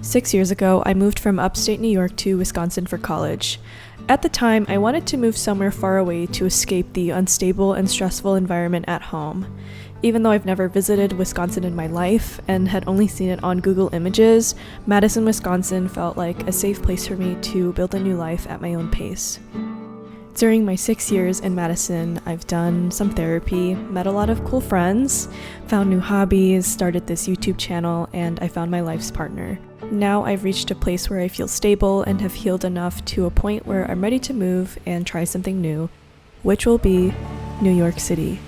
6 years ago, I moved from upstate New York to Wisconsin for college. At the time, I wanted to move somewhere far away to escape the unstable and stressful environment at home. Even though I've never visited Wisconsin in my life and had only seen it on Google Images, Madison, Wisconsin felt like a safe place for me to build a new life at my own pace. During my 6 years in Madison, I've done some therapy, met a lot of cool friends, found new hobbies, started this YouTube channel, and I found my life's partner. Now I've reached a place where I feel stable and have healed enough to a point where I'm ready to move and try something new, which will be New York City.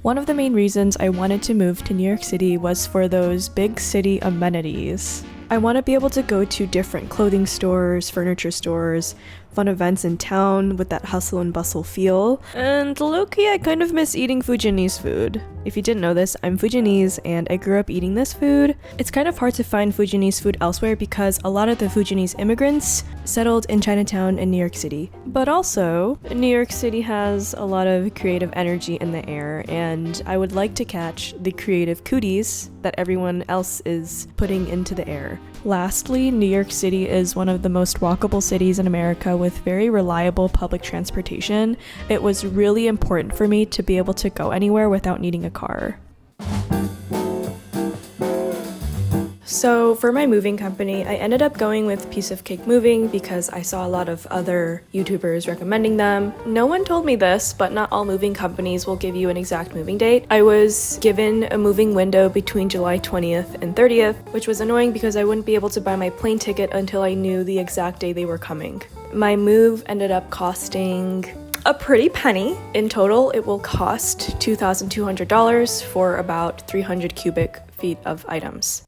One of the main reasons I wanted to move to New York City was for those big city amenities. I want to be able to go to different clothing stores, furniture stores, fun events in town with that hustle and bustle feel. And low-key, I kind of miss eating Fujianese food. If you didn't know this, I'm Fujianese and I grew up eating this food. It's kind of hard to find Fujianese food elsewhere because a lot of the Fujianese immigrants settled in Chinatown and New York City. But also, New York City has a lot of creative energy in the air, and I would like to catch the creative cooties that everyone else is putting into the air. Lastly, New York City is one of the most walkable cities in America with very reliable public transportation. It was really important for me to be able to go anywhere without needing a car. So for my moving company, I ended up going with Piece of Cake Moving because I saw a lot of other YouTubers recommending them. No one told me this, but not all moving companies will give you an exact moving date. I was given a moving window between July 20th and 30th, which was annoying because I wouldn't be able to buy my plane ticket until I knew the exact day they were coming. My move ended up costing a pretty penny. In total, it will cost $2,200 for about 300 cubic feet of items.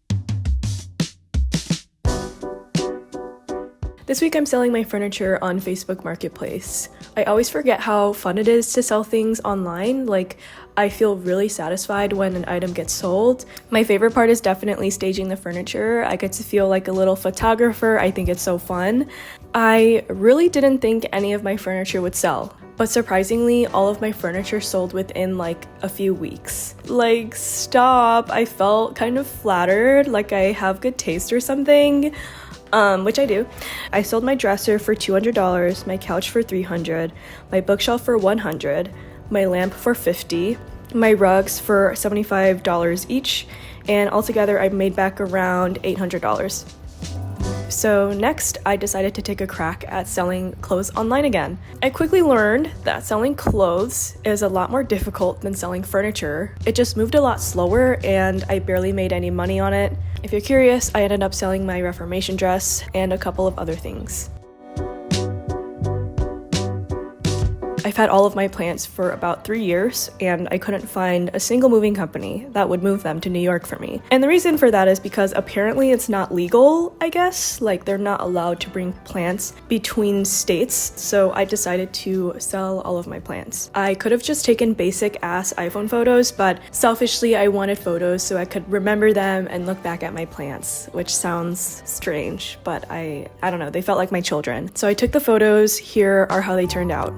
This week I'm selling my furniture on Facebook Marketplace. I always forget how fun it is to sell things online. Like, I feel really satisfied when an item gets sold. My favorite part is definitely staging the furniture. I get to feel like a little photographer. I think it's so fun. I really didn't think any of my furniture would sell, but surprisingly, all of my furniture sold within like a few weeks. Like, stop. I felt kind of flattered, like I have good taste or something. Which I do. I sold my dresser for $200, my couch for $300, my bookshelf for $100, my lamp for $50, my rugs for $75 each, and altogether I made back around $800. So next, I decided to take a crack at selling clothes online again. I quickly learned that selling clothes is a lot more difficult than selling furniture. It just moved a lot slower and I barely made any money on it. If you're curious, I ended up selling my Reformation dress and a couple of other things. I've had all of my plants for about 3 years, and I couldn't find a single moving company that would move them to New York for me. And the reason for that is because apparently it's not legal, I guess. Like, they're not allowed to bring plants between states, so I decided to sell all of my plants. I could have just taken basic ass iPhone photos, but selfishly I wanted photos so I could remember them and look back at my plants, which sounds strange, but I don't know, they felt like my children. So I took the photos. Here are how they turned out.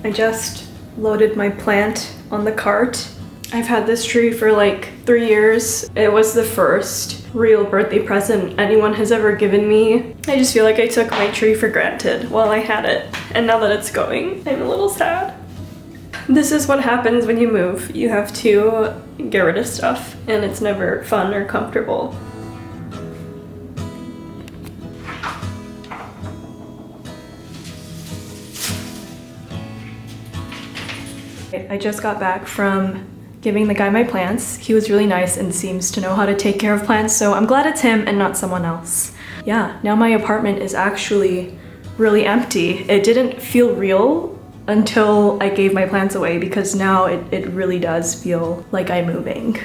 I just loaded my plant on the cart. I've had this tree for like 3 years. It was the first real birthday present anyone has ever given me. I just feel like I took my tree for granted while I had it, and now that it's going, I'm a little sad. This is what happens when you move. You have to get rid of stuff, and it's never fun or comfortable. I just got back from giving the guy my plants. He was really nice and seems to know how to take care of plants, so I'm glad it's him and not someone else. Yeah, now my apartment is actually really empty. It didn't feel real until I gave my plants away, because now it really does feel like I'm moving.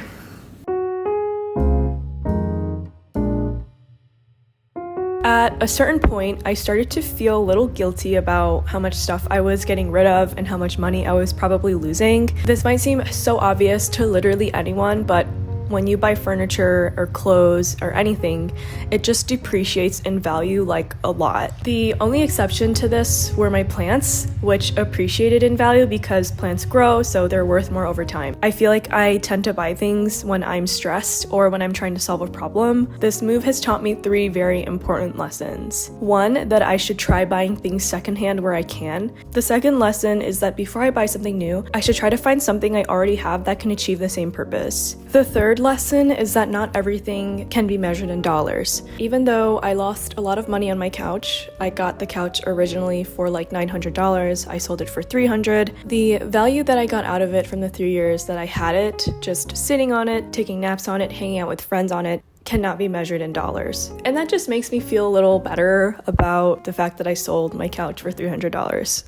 At a certain point, I started to feel a little guilty about how much stuff I was getting rid of and how much money I was probably losing. This might seem so obvious to literally anyone, but when you buy furniture or clothes or anything, it just depreciates in value like a lot. The only exception to this were my plants, which appreciated in value because plants grow, so they're worth more over time. I feel like I tend to buy things when I'm stressed or when I'm trying to solve a problem. This move has taught me 3 very important lessons. 1, that I should try buying things secondhand where I can. The second lesson is that before I buy something new, I should try to find something I already have that can achieve the same purpose. The third lesson is that not everything can be measured in dollars. Even though I lost a lot of money on my couch, I got the couch originally for like $900, I sold it for $300. The value that I got out of it from the 3 years that I had it, just sitting on it, taking naps on it, hanging out with friends on it, cannot be measured in dollars. And that just makes me feel a little better about the fact that I sold my couch for $300.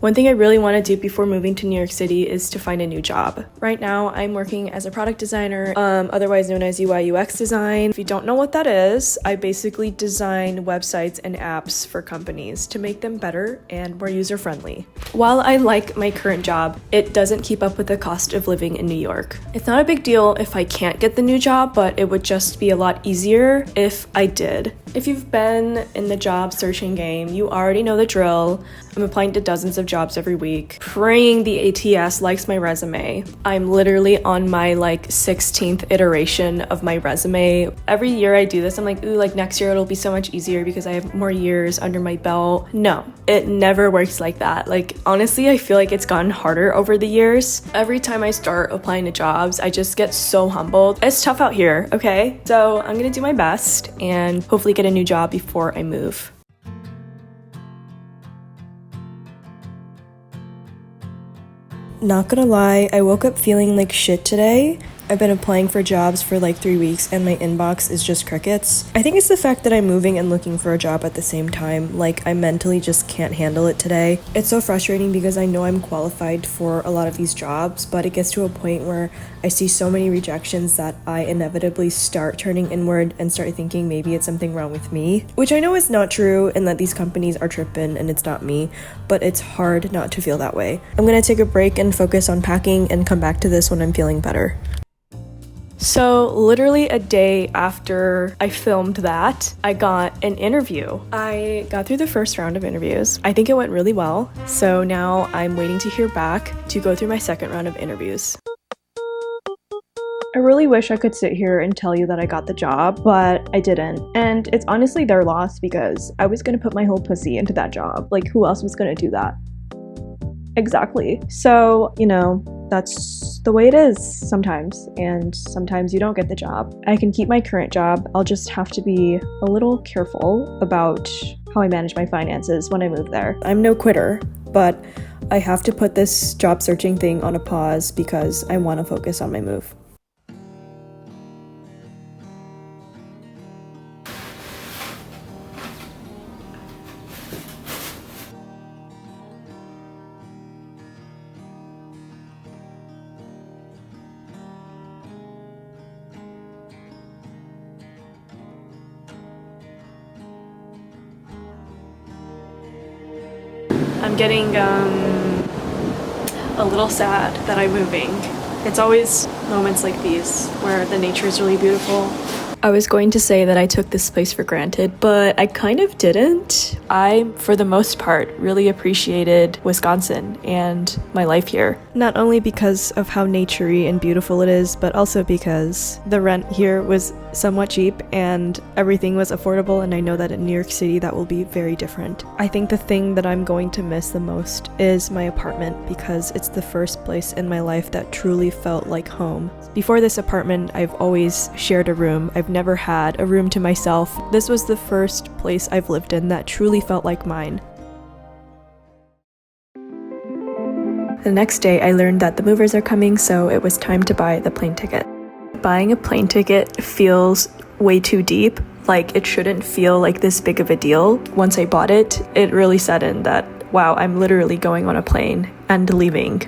One thing I really want to do before moving to New York City is to find a new job. Right now, I'm working as a product designer, otherwise known as UI UX design. If you don't know what that is, I basically design websites and apps for companies to make them better and more user-friendly. While I like my current job, it doesn't keep up with the cost of living in New York. It's not a big deal if I can't get the new job, but it would just be a lot easier if I did. If you've been in the job searching game, you already know the drill. I'm applying to dozens of jobs every week, praying the ATS likes my resume. I'm literally on my 16th iteration of my resume. Every year I do this, I'm like, ooh, next year it'll be so much easier because I have more years under my belt. No, it never works like that. Honestly, I feel like it's gotten harder over the years. Every time I start applying to jobs, I just get so humbled. It's tough out here, okay? So I'm gonna do my best and hopefully get a new job before I move. Not gonna lie, I woke up feeling like shit today. I've been applying for jobs for 3 weeks and my inbox is just crickets. I think it's the fact that I'm moving and looking for a job at the same time. I mentally just can't handle it today. It's so frustrating because I know I'm qualified for a lot of these jobs, but it gets to a point where I see so many rejections that I inevitably start turning inward and start thinking maybe it's something wrong with me, which I know is not true and that these companies are tripping and it's not me, but it's hard not to feel that way. I'm gonna take a break and focus on packing and come back to this when I'm feeling better. So literally a day after I filmed that, I got an interview. I got through the first round of interviews. I think it went really well. So now I'm waiting to hear back to go through my second round of interviews. I really wish I could sit here and tell you that I got the job, but I didn't. And it's honestly their loss because I was gonna put my whole pussy into that job. Who else was gonna do that? Exactly. So, that's the way it is sometimes, and sometimes you don't get the job. I can keep my current job. I'll just have to be a little careful about how I manage my finances when I move there. I'm no quitter, but I have to put this job searching thing on a pause because I want to focus on my move. I'm getting a little sad that I'm moving. It's always moments like these where the nature is really beautiful. I was going to say that I took this place for granted, but I kind of didn't. I, for the most part, really appreciated Wisconsin and my life here. Not only because of how naturey and beautiful it is, but also because the rent here was somewhat cheap and everything was affordable, and I know that in New York City that will be very different. I think the thing that I'm going to miss the most is my apartment because it's the first place in my life that truly felt like home. Before this apartment, I've always shared a room. I've never had a room to myself. This was the first place I've lived in that truly felt like mine. The next day, I learned that the movers are coming, so it was time to buy the plane ticket. Buying a plane ticket feels way too deep. It shouldn't feel like this big of a deal. Once I bought it, it really set in that, wow, I'm literally going on a plane and leaving.